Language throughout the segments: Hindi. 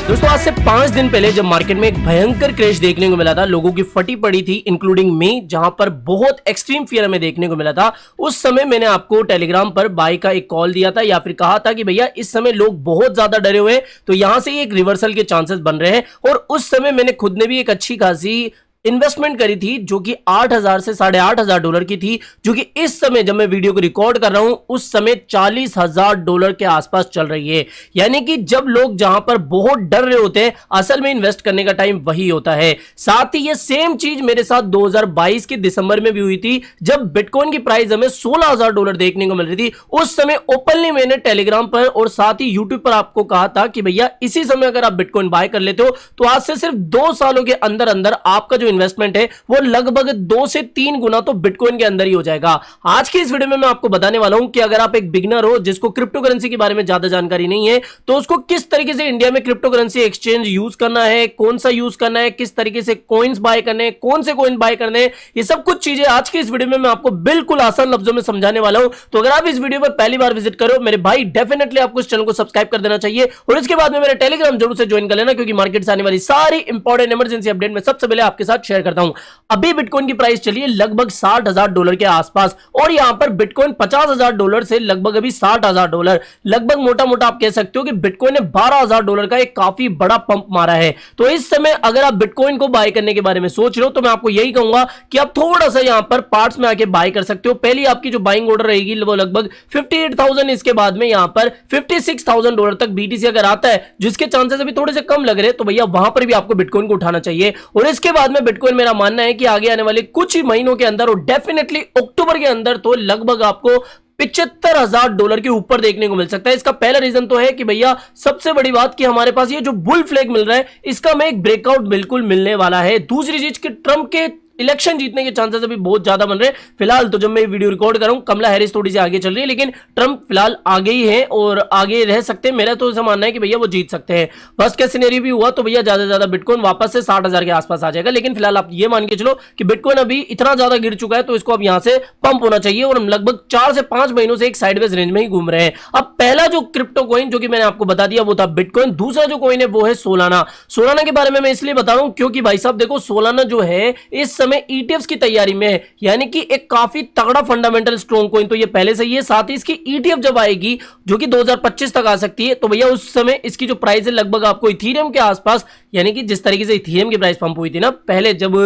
दोस्तों आज से 5 दिन पहले जब मार्केट में एक भयंकर क्रैश देखने को मिला था, लोगों की फटी पड़ी थी इंक्लूडिंग मी, जहां पर बहुत एक्सट्रीम फियर हमें देखने को मिला था। उस समय मैंने आपको टेलीग्राम पर बाय का एक कॉल दिया था या फिर कहा था कि भैया इस समय लोग बहुत ज्यादा डरे हुए हैं, तो यहां से एक रिवर्सल के चांसेस बन रहे हैं। और उस समय मैंने खुद ने भी एक अच्छी खासी इन्वेस्टमेंट करी थी जो कि 8,000 से $8,500 की थी, जो कि इस समय जब मैं वीडियो को रिकॉर्ड कर रहा हूं उस समय $40,000 के आसपास चल रही है। यानी कि जब लोग जहां पर बहुत डर रहे होते हैं, असल में इन्वेस्ट करने का टाइम वही होता है। साथ ही ये सेम चीज मेरे साथ 2022 के दिसंबर में भी हुई थी, जब बिटकॉइन की प्राइस हमें $16,000 देखने को मिल रही थी। उस समय ओपनली मैंने टेलीग्राम पर और साथ ही यूट्यूब पर आपको कहा था कि भैया इसी समय अगर आप बिटकॉइन बाय कर लेते हो तो आज से सिर्फ 2 सालों के अंदर अंदर आपका जो इन्वेस्टमेंट है वो लगभग 2 से 3 गुना तो बिटकॉइन के अंदर ही हो जाएगा। आज की इस वीडियो में मैं आपको बताने वाला हूं कि अगर आप एक बिगिनर हो जिसको क्रिप्टो करेंसी के बारे में ज्यादा जानकारी नहीं है, तो उसको किस तरीके से इंडिया में क्रिप्टो करेंसी एक्सचेंज यूज करना है, कौन सा यूज करना है, किस तरीके से कॉइन्स बाय करने हैं, कौन से कॉइन बाय करने हैं, ये सब कुछ चीजें आज की इस वीडियो में मैं आपको बिल्कुल आसान लफ्जों में समझाने वाला हूं। तो अगर आप इस वीडियो पर पहली बार विजिट करो मेरे भाई, डेफिनेटली आपको इस चैनल को सब्सक्राइब कर देना चाहिए और इसके बाद में मेरे टेलीग्राम जरूर से ज्वाइन कर लेना, क्योंकि मार्केट से आने वाली सारी इंपॉर्टेंट इमरजेंसी अपडेट मैं सबसे पहले आपके साथ शेयर करता हूं। अभी बिटकॉइन की प्राइस चली है लगभग $60,000 के आसपास और यहां पर बिटकॉइन $50,000 से लगभग अभी $60,000, लगभग मोटा मोटा आप कह सकते हो कि बिटकॉइन ने $12,000 का एक काफी बड़ा पंप मारा है। तो इस समय अगर आप बिटकॉइन को बाय करने के बारे में सोच रहे हो तो मैं आपको यही कहूंगा कि आप थोड़ा सा यहां पर पार्ट्स में आके बाय कर सकते हो। पहली आपकी जो बाइंग ऑर्डर रहेगी वो लगभग 58,000, इसके बाद में यहां पर $56,000 तक बीटीसी अगर आता है, जिसके चांसेस अभी थोड़े से कम लग रहे हैं, तो भैया वहां पर भी आपको बिटकॉइन को उठाना चाहिए। और इसके बाद में बिटकॉइन, मेरा मानना है कि आगे आने वाले कुछ ही महीनों के अंदर और डेफिनेटली अक्टूबर के अंदर तो लगभग आपको $75,000 के ऊपर देखने को मिल सकता है। इसका पहला रीजन तो है कि भैया सबसे बड़ी बात कि हमारे पास ये जो बुल फ्लैग मिल रहा है इसका में एक ब्रेकआउट बिल्कुल मिलने वाला है। दूसरी चीज कि ट्रंप के इलेक्शन जीतने के चांसेस अभी बहुत ज्यादा बन रहे हैं। फिलहाल तो जब मैं वीडियो रिकॉर्ड कर रहा हूं कमला हैरिस थोड़ी सी आगे चल रही है, लेकिन ट्रंप फिलहाल आगे ही है और आगे रह सकते हैं। मेरा तो ऐसा मानना है कि भैया वो जीत सकते हैं। वर्स्ट केस सिनेरियो भी हुआ तो भैया ज्यादा से ज्यादा बिटकॉइन वापस से 60,000 के आसपास आ जाएगा। लेकिन फिलहाल आप ये मान के चलो कि बिटकॉइन अभी इतना ज्यादा गिर चुका है तो इसको अब यहां से पंप होना चाहिए और हम लगभग 4 से 5 महीनों से एक साइडवेज रेंज में ही घूम रहे हैं। अब पहला जो क्रिप्टो कॉइन जो कि मैंने आपको बता दिया वो था बिटकॉइन। दूसरा जो कॉइन है वो है सोलाना। सोलाना के बारे में मैं इसलिए बता रहा हूं क्योंकि भाई साहब देखो, सोलाना जो है इस समय ईटीएफ्स की तैयारी में है, यानी कि एक काफी तगड़ा फंडामेंटल स्ट्रॉन्ग कॉइन तो ये पहले से ही है। साथ ही इसकी ईटीएफ जब आएगी जो कि 2025 तक आ सकती है, तो भैया उस समय इसकी जो प्राइस है लगभग आपको इथेरियम के आसपास, यानी कि जिस तरीके से इथेरियम की प्राइस पंप हुई थी ना पहले, जब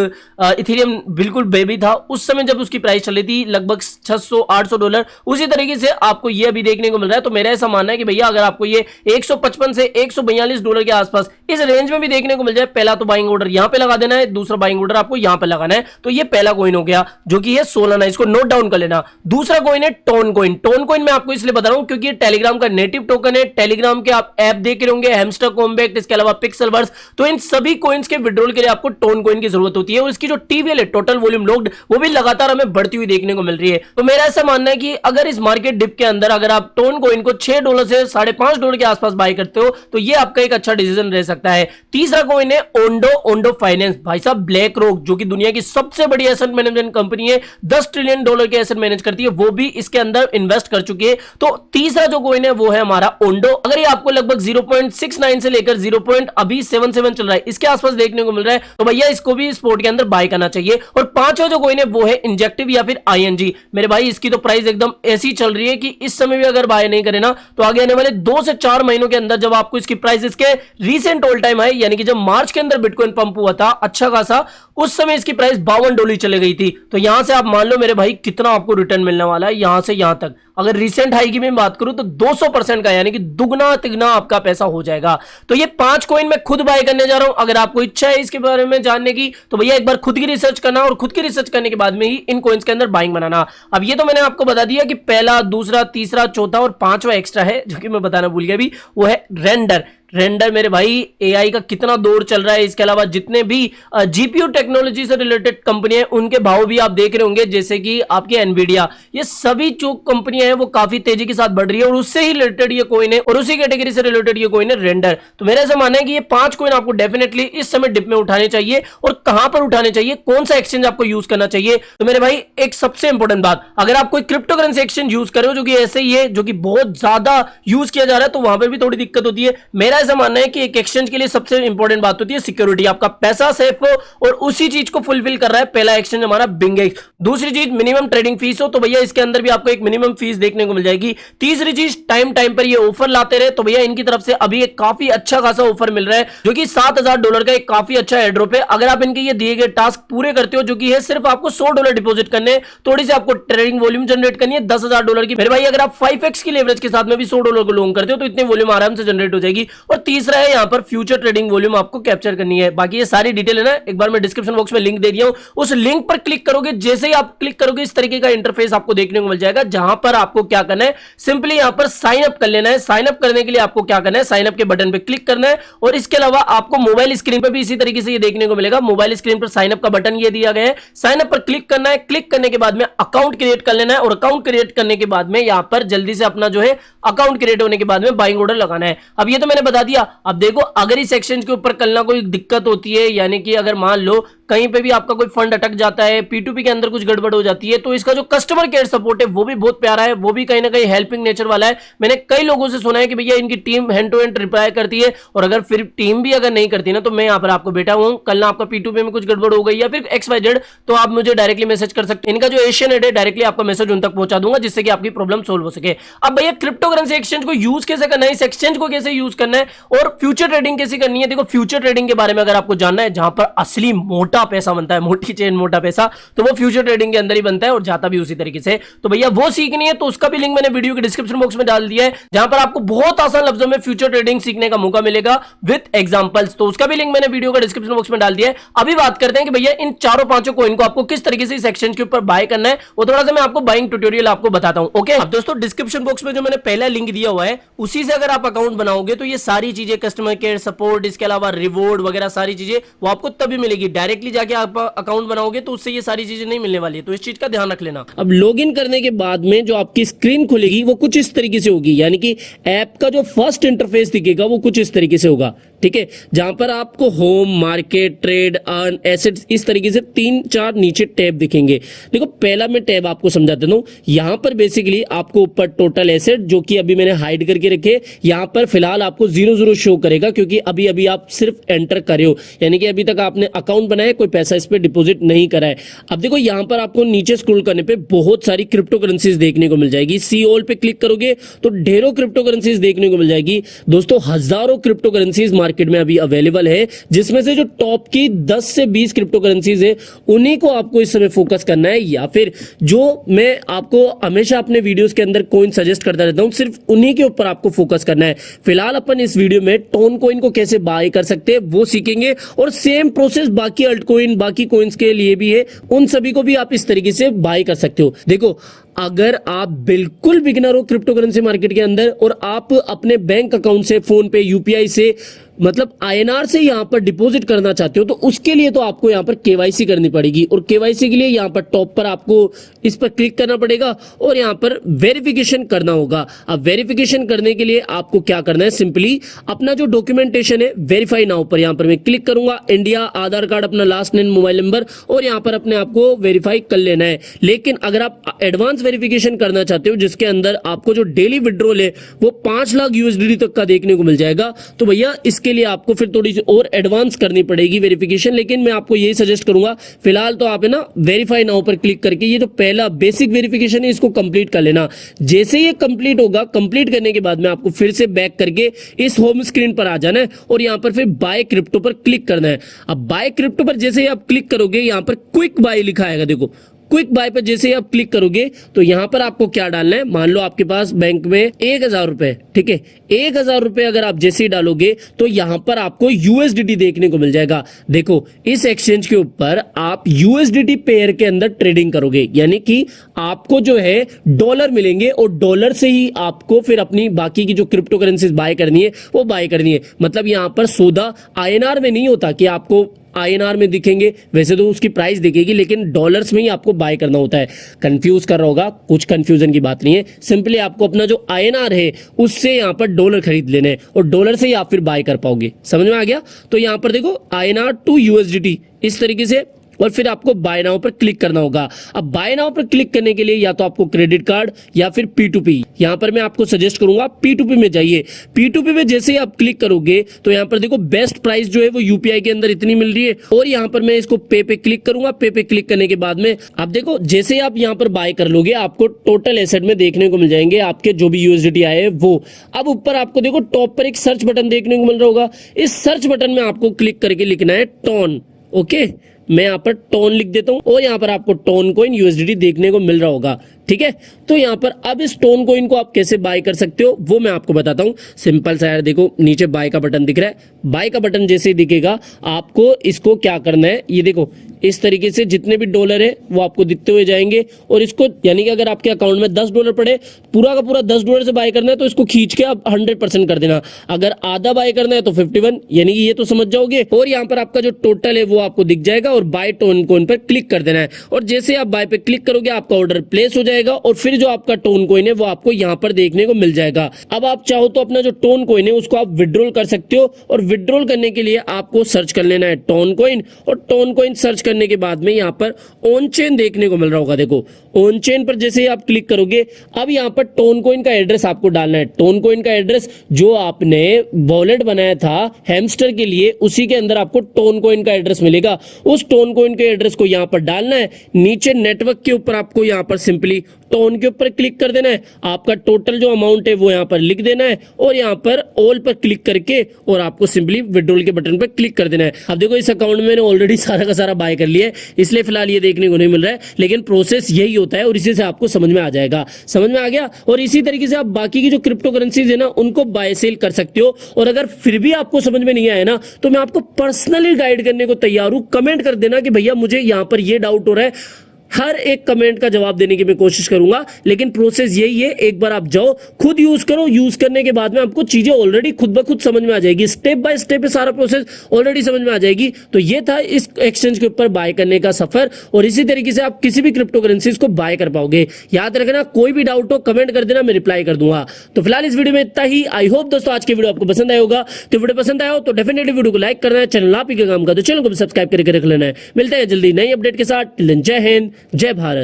इथेरियम बिल्कुल बेबी था उस समय जब उसकी प्राइस चली थी लगभग $600-800, उसी तरीके से आपको ये अभी देखने को मिल रहा है। तो मेरा ऐसा मानना है कि भैया अगर आपको ये 155 से $142 के आसपास इस रेंज में भी देखने को मिल जाए, पहला तो बाइंग ऑर्डर यहां पे लगा देना है, दूसरा बाइंग ऑर्डर आपको यहां पे लगाना है। तो ये पहला कॉइन हो गया जो कि है सोलाना, इसको नोट डाउन कर लेना। दूसरा कॉइन है टोन कॉइन। टोन कॉइन मैं आपको इसलिए बता रहा हूं क्योंकि ये टेलीग्राम का नेटिव टोकन है। टेलीग्राम के आप ऐप देख रहे होंगे, हैमस्टर कॉम्बैक्ट, इसके अलावा पिक्सेलवर्स, तो इन सभी कॉइन्स के विड्रॉल के लिए आपको टोन कॉइन की जरूरत होती है और इसकी जो टीवीएल है, टोटल वॉल्यूम लॉक्ड, वो भी लगातार हमें बढ़ती हुई देखने को मिल रही है। तो मेरा ऐसा मानना है कि अगर इस मार्केट डिप के अंदर अगर आप टोन कॉइन को $6 से $5.5 के आसपास बाय करते हो तो ये आपका एक अच्छा डिसीजन रह सकता है। तीसरा कॉइन है ओंडो फाइनेंस। भाई साहब ब्लैक रॉक जो कि दुनिया की सबसे बड़ी एसेट मैनेजमेंट कंपनी है, $10 ट्रिलियन के एसेट मैनेज करती है, वो भी इसके अंदर इन्वेस्ट कर चुकी है। तो तीसरा जो कॉइन है वो है हमारा ओंडो। अगर ये आपको लगभग 0.69 से लेकर 0.77 चल रहा है, इसके आसपास देखने को मिल रहा है, तो भैया इसको भी स्पोर्ट के अंदर बाय करना चाहिए। और पांचवा जो कॉइन है वो है इंजेक्टिव या फिर आईएनजी। मेरे भाई इसकी तो प्राइस एकदम ऐसी चल रही है कि इस समय भी अगर बाय नहीं करे ना तो आगे आने वाले 2 से 4 महीनों के अंदर जब आपको इसकी प्राइस इसके रीसेंट ऑल टाइम हाई, यानी कि जब मार्च के अंदर बिटकॉइन पंप हुआ था अच्छा खासा, उस समय इसकी प्राइस $52 चली गई थी। तो यहां से आप मान लो मेरे भाई कितना आपको रिटर्न मिलने वाला है यहां से यहां तक। अगर रिसेंट हाई की मैं बात करूं तो 200% का, यानी कि दुगना तिगना आपका पैसा हो जाएगा। तो ये 5 कॉइन मैं खुद बाय करने जा रहा हूं। अगर आपको इच्छा है इसके बारे में जानने की तो भैया एक बार खुद की रिसर्च करना और खुद की रिसर्च करने के बाद में ही इन कॉइन्स के अंदर बाइंग बनाना। अब ये तो मैंने आपको बता दिया कि पहला, दूसरा, तीसरा, चौथा और 5वां एक्स्ट्रा है जो कि मैं बताना भूल गया भी, वो है रेंडर। रेंडर मेरे भाई एआई का कितना दौर चल रहा है, इसके अलावा जितने भी जीपीयू टेक्नोलॉजी से रिलेटेड कंपनियां हैं उनके भाव भी आप देख रहे होंगे, जैसे कि आपकी एनवीडिया, ये सभी जो कंपनियां हैं वो काफी तेजी के साथ बढ़ रही है और उससे ही रिलेटेड ये कॉइन है और उसी कैटेगरी से रिलेटेड ये कॉइन है रेंडर। तो मेरा ऐसा मानना है कि ये 5 कॉइन आपको डेफिनेटली इस समय डिप में उठाने चाहिए। और कहां पर उठाने चाहिए, कौन सा एक्सचेंज आपको यूज करना चाहिए, तो मेरे भाई एक सबसे इंपॉर्टेंट बात, अगर आप कोई क्रिप्टो करेंसी एक्सचेंज यूज कर रहे हो जो कि ऐसे ही है, जो कि बहुत ज्यादा यूज किया जा रहा है, तो वहां पर भी थोड़ी दिक्कत होती है। मेरा ऐसा मानना है कि एक एक्सचेंज के लिए सबसे इंपॉर्टेंट बात होती है सिक्योरिटी, आपका पैसा सेफ हो और उसी चीज को फुलफिल कर रहा है पहला एक्सचेंज हमारा बिंगेक्स। दूसरी चीज मिनिमम ट्रेडिंग फीस हो, तो भैया इसके अंदर भी आपको एक मिनिमम फीस देखने को मिल जाएगी। तीसरी चीज टाइम टाइम पर ये ऑफर लाते रहे, तो भैया इनकी तरफ से अभी एक काफी अच्छा खासा ऑफर मिल रहा है जो कि $7,000 का एक काफी अच्छा एयरड्रॉप है। अगर आप इनके ये दिए गए टास्क पूरे करते हो, जो कि है सिर्फ आपको $100 डिपॉजिट करने, थोड़ी सी आपको ट्रेडिंग वॉल्यूम जनरेट करनी है $10,000 की, फिर भाई अगर आप 5x की लेवरेज के साथ में भी $100 को लॉन्ग करते हो तो इतनी वॉल्यूम आराम से जनरेट हो जाएगी। और तीसरा है यहाँ पर फ्यूचर ट्रेडिंग वॉल्यूम आपको कैप्चर करनी है। बाकी ये सारी डिटेल है ना, एक बार मैं डिस्क्रिप्शन बॉक्स में लिंक दे दिया हूं, उस लिंक पर क्लिक करोगे, जैसे ही आप क्लिक करोगे इस तरीके का इंटरफेस आपको देखने को मिल जाएगा, जहां पर आपको क्या करना है, सिंपली यहां पर साइन अप कर लेना है। साइन अप करने के लिए आपको क्या करना है, साइन अप के बटन पे क्लिक करना है और इसके अलावा आपको मोबाइल स्क्रीन पर भी इसी तरीके से ये देखने को मिलेगा। मोबाइल स्क्रीन पर साइन अप का बटन ये दिया गया है, साइन अप पर क्लिक करना है। क्लिक करने के बाद में अकाउंट क्रिएट कर लेना है और अकाउंट क्रिएट करने के बाद में यहां पर जल्दी से अपना जो है अकाउंट क्रिएट होने के बाद में बाइंग ऑर्डर लगाना है। अब ये तो मैंने बता दिया। अब देखो अगर इस एक्सचेंज के ऊपर कल ना कोई दिक्कत होती है, यानी कि अगर मान लो कहीं पे भी आपका कोई फंड अटक जाता है, P2P के अंदर कुछ गड़बड़ हो जाती है, तो इसका जो कस्टमर केयर सपोर्ट है वो भी बहुत प्यारा है, वो भी कहीं ना कहीं हेल्पिंग नेचर वाला है। मैंने कई लोगों से सुना है कि भैया इनकी team hand to hand reply करती है, और अगर फिर टीम भी अगर नहीं करती ना, तो मैं यहाँ पर आपको बैठा हुआ हूँ, कल ना आपका P2P में कुछ गड़बड़ हो गई या फिर XYZ, तो आप मुझे डायरेक्टली मैसेज कर सकते हैं। इनका जो एशियन हेड है डायरेक्टली आपका मैसेज उन तक पहुंचा दूंगा, जिससे कि आपकी प्रॉब्लम सोल्व हो सके। अब भैया क्रिप्टो करेंसी एक्सचेंज को यूज कैसे करना है, इस एक्सचेंज को कैसे यूज करना है और फ्यूचर ट्रेडिंग कैसे करनी है। देखो फ्यूचर ट्रेडिंग के बारे में अगर आपको जानना है, जहां पर असली मोटा पैसा बनता है, मोटी चेन मोटा पैसा, तो वो फ्यूचर ट्रेडिंग के अंदर ही बनता है और जाता भी उसी तरीके से। तो भैया वो सीखनी है तो उसका भी लिंक मैंने वीडियो के डिस्क्रिप्शन बॉक्स में डाल दिया है, जहां पर आपको बहुत आसान लफ्जों में फ्यूचर ट्रेडिंग सीखने का मौका मिलेगा विद एग्जांपल्स। तो उसका भी लिंक मैंने वीडियो के डिस्क्रिप्शन बॉक्स में डाल दिया है। अभी बात करते हैं कि भैया इन चारों पांचों कॉइन को आपको किस तरीके से इस एक्सचेंज के ऊपर बाय करना है, वो थोड़ा सा मैं आपको बाइंग ट्यूटोरियल आपको बताता हूं। ओके, अब दोस्तों डिस्क्रिप्शन बॉक्स में जो मैंने पहला लिंक दिया हुआ है, उसी से अगर आप अकाउंट बनाओगे तो ये सारी चीजें, कस्टमर केयर सपोर्ट, इसके अलावा रिवॉर्ड वगैरह सारी चीजें वो आपको तभी मिलेगी। डायरेक्टली जाके आप अकाउंट बनाओगे तो उससे ये सारी चीजें नहीं मिलने वाली है, तो इस चीज का ध्यान रख लेना। अब लॉगिन करने के बाद में जो आपकी स्क्रीन खुलेगी वो कुछ इस तरीके से होगी, यानी कि ऐप का जो फर्स्ट इंटरफेस दिखेगा वो कुछ इस तरीके से होगा, ठीक है, जहां पर आपको home, market, trade, earn, assets, इस तरीके से 3-4 नीचे टैब दिखेंगे। देखो पहला मैं टैब आपको समझा देता हूं। यहां पर बेसिकली आपको ऊपर टोटल एसेट, जो कि अभी मैंने हाइड करके रखे, यहां पर फिलहाल आपको 0 शो करेगा, क्योंकि अभी अभी आप सिर्फ एंटर करे हो, यानी कि अभी तक आपने अकाउंट बनाया, कोई पैसा इस पर डिपॉजिट नहीं करा है। अब देखो यहां पर आपको नीचे स्क्रॉल करने पे बहुत सारी क्रिप्टो करेंसीज देखने को मिल जाएगी। सी ऑल पे क्लिक करोगे तो ढेरों क्रिप्टो करेंसीज देखने को मिल जाएगी। दोस्तों हजारों क्रिप्टो करेंसीज मार्केट में अभी अवेलेबल है, जिसमें से जो टॉप की 10 से 20 क्रिप्टो करेंसीज है उन्हीं को आपको इस समय फोकस करना है, या फिर जो मैं आपको हमेशा अपने वीडियोस के अंदर कॉइन सजेस्ट करता रहता हूं, सिर्फ उन्हीं के ऊपर आपको फोकस करना है। फिलहाल अपन इस वीडियो में टोन कॉइन को कैसे बाय कर सकते हैं वो सीखेंगे, और सेम प्रोसेस बाकी अल्ट कॉइन, बाकी कॉइन्स के लिए भी है, उन सभी को भी आप इस तरीके से बाय कर सकते हो। देखो अगर आप बिल्कुल बिगिनर हो क्रिप्टो करेंसी मार्केट के अंदर और आप अपने बैंक अकाउंट से, फोन पे, यूपीआई से, मतलब INR से यहां पर डिपॉजिट करना चाहते हो, तो उसके लिए तो आपको यहां पर KYC करनी पड़ेगी, और KYC के लिए यहां पर टॉप पर आपको इस पर क्लिक करना पड़ेगा और यहां पर वेरिफिकेशन करना होगा। अब वेरिफिकेशन करने के लिए आपको क्या करना है, सिंपली अपना जो डॉक्यूमेंटेशन है वेरीफाई नाउ पर यहां पर मैं क्लिक करूंगा, इंडिया, आधार कार्ड, अपना लास्ट नेम, मोबाइल नंबर, और यहां पर अपने आप को वेरीफाई कर लेना है। लेकिन अगर आप एडवांस वेरिफिकेशन करना चाहते हो, जिसके अंदर आपको जो डेली विड्रॉल है वो 5 लाख USD तक का देखने को मिल जाएगा, तो भैया इसके लिए आपको फिर थोड़ी सी और एडवांस करनी पड़ेगी वेरिफिकेशन। लेकिन मैं आपको यही सजेस्ट करूंगा, फिलहाल तो आप है ना वेरीफाई नाउ पर क्लिक करके ये जो पहला बेसिक वेरिफिकेशन है इसको कंप्लीट कर लेना। जैसे ये कंप्लीट होगा, कंप्लीट करने के बाद में आपको फिर से बैक करके इस होम स्क्रीन पर आ जाना है और यहां पर फिर बाय क्रिप्टो पर क्लिक करना है। अब बाय क्रिप्टो पर जैसे ही आप क्लिक करोगे, यहां पर क्विक बाय लिखा आएगा, देखो क्विक बाय पर जैसे ही आप क्लिक करोगे तो यहां पर आपको क्या डालना है, मान लो आपके पास बैंक में 1000 रुपए, ठीक है, 1000 रुपए अगर आप जैसे ही डालोगे तो यहां पर आपको USDT देखने को मिल जाएगा। देखो इस एक्सचेंज के ऊपर आप USDT पेयर के अंदर ट्रेडिंग करोगे, यानी कि आपको जो है डॉलर मिलेंगे और डॉलर से ही आपको फिर अपनी बाकी की जो क्रिप्टो करेंसीज बाय करनी है वो बाय करनी है। मतलब यहां पर सौदा INR में नहीं होता कि आपको INR में दिखेंगे, वैसे तो उसकी प्राइस दिखेगी, लेकिन डॉलर्स में ही आपको बाय करना होता है। कंफ्यूज कर रहा होगा, कुछ कंफ्यूजन की बात नहीं है, सिंपली आपको अपना जो INR है उससे यहां पर डॉलर खरीद लेने हैं और डॉलर से ही आप फिर बाय कर पाओगे। समझ में आ गया? तो यहां पर देखो INR to USDT इस तरीके से और फिर आपको बाय नाउ पर क्लिक करना होगा। अब बाय नाउ पर क्लिक करने के लिए या तो आपको क्रेडिट कार्ड या फिर P2P, यहां पर मैं आपको सजेस्ट करूंगा P2P में जाइए। P2P में जैसे ही आप क्लिक करोगे तो यहां पर देखो बेस्ट प्राइस जो है वो यूपीआई के अंदर इतनी मिल रही है। और यहां पर मैं इसको पे क्लिक करूंगा। पे क्लिक करने के बाद में आप देखो जैसे ही आप यहां पर बाय कर लोगे आपको टोटल एसेट में देखने को मिल जाएंगे आपके जो भी यूएसडीटी आए हैं वो। अब ऊपर आपको देखो टॉप पर एक सर्च बटन देखने को मिल रहा होगा। इस सर्च बटन में आपको क्लिक करके लिखना है टोन। ओके, मैं यहां पर टोन लिख देता हूं और यहां पर आपको टोन कॉइन यूएसडीटी देखने को मिल रहा होगा। ठीक है, तो यहां पर अब इस टोन कॉइन को आप कैसे बाय कर सकते हो वो मैं आपको बताता हूं। सिंपल सा यार, देखो नीचे बाय का बटन दिख रहा है। बाय का बटन जैसे ही दिखेगा आपको इसको क्या करना है, ये देखो इस तरीके से जितने भी डॉलर है वो आपको दिखते हुए जाएंगे। और इसको यानी कि अगर आपके अकाउंट में $10 पड़े, पूरा का पूरा $10 से बाय करना है तो इसको खींच के आप 100% कर देना। अगर आधा बाय करना है तो 51, यानी कि ये तो समझ जाओगे। और यहाँ पर आपका जो टोटल है वो आपको दिख जाएगा और बाय टोन कॉइन पर क्लिक कर देना है। और जैसे आप बाय पे क्लिक करोगे आपका ऑर्डर प्लेस हो जाएगा और फिर जो आपका टोन कॉइन है वो आपको यहाँ पर देखने को मिल जाएगा। अब आप चाहो तो अपना जो टोन कॉइन है उसको आप विड्रॉल कर सकते हो। और विड्रॉल करने के लिए आपको सर्च कर लेना है टोन कॉइन। और टोन कॉइन सर्च करने के बाद में यहाँ पर ऑन चेन देखने को मिल रहा होगा। देखो ऑन चेन पर जैसे ही आप क्लिक करोगे अब यहाँ पर टोन कॉइन का एड्रेस आपको डालना है। टोन कॉइन का एड्रेस जो आपने वॉलेट बनाया था हैमस्टर के लिए उसी के अंदर आपको टोन कॉइन का एड्रेस मिलेगा। उस टोन कॉइन के एड्रेस को यहाँ पर डालना है। नीचे नेटवर्क के ऊपर आपको यहाँ पर सिंपली टोन के ऊपर क्लिक कर देना है। आपका टोटल जो अमाउंट है वो यहाँ पर लिख देना है और यहाँ पर ऑल पर क्लिक करके और आपको सिंपली विड्रॉल के बटन पर क्लिक कर देना है। अब देखो इस अकाउंट में मैंने ऑलरेडी सारा का सारा बाय कर लिया है, इसलिए फिलहाल ये देखने को नहीं मिल रहा है, लेकिन प्रोसेस यही होता है और इसी से आपको समझ में आ जाएगा। समझ में आ गया? और इसी तरीके से आप बाकी की जो क्रिप्टो करेंसीज है ना उनको बाय सेल कर सकते हो। और अगर फिर भी आपको समझ में नहीं आया ना तो मैं आपको पर्सनली गाइड करने को तैयार हूं। कमेंट कर देना कि भैया मुझे यहां पर ये डाउट हो रहा है, हर एक कमेंट का जवाब देने की मैं कोशिश करूंगा। लेकिन प्रोसेस यही है, एक बार आप जाओ खुद यूज करो। यूज करने के बाद में आपको चीजें ऑलरेडी खुद ब खुद समझ में आ जाएगी। स्टेप बाय स्टेप सारा प्रोसेस ऑलरेडी समझ में आ जाएगी। तो ये था इस एक्सचेंज के ऊपर बाय करने का सफर और इसी तरीके से आप किसी भी क्रिप्टो करेंसीज को बाय कर पाओगे। याद रखना, कोई भी डाउट हो कमेंट कर देना, मैं रिप्लाई कर दूंगा। तो फिलहाल इस वीडियो में इतना ही। आई होप दोस्तों आज की वीडियो आपको पसंद आया होगा। तो वीडियो पसंद आया हो तो डेफिनेटली वीडियो को लाइक करना है। चैनल आप ही का काम का तो चैनल को भी सब्सक्राइब करके रख लेना है। मिलते हैं जल्दी नई अपडेट के साथ। जय हिंद, जय भारत।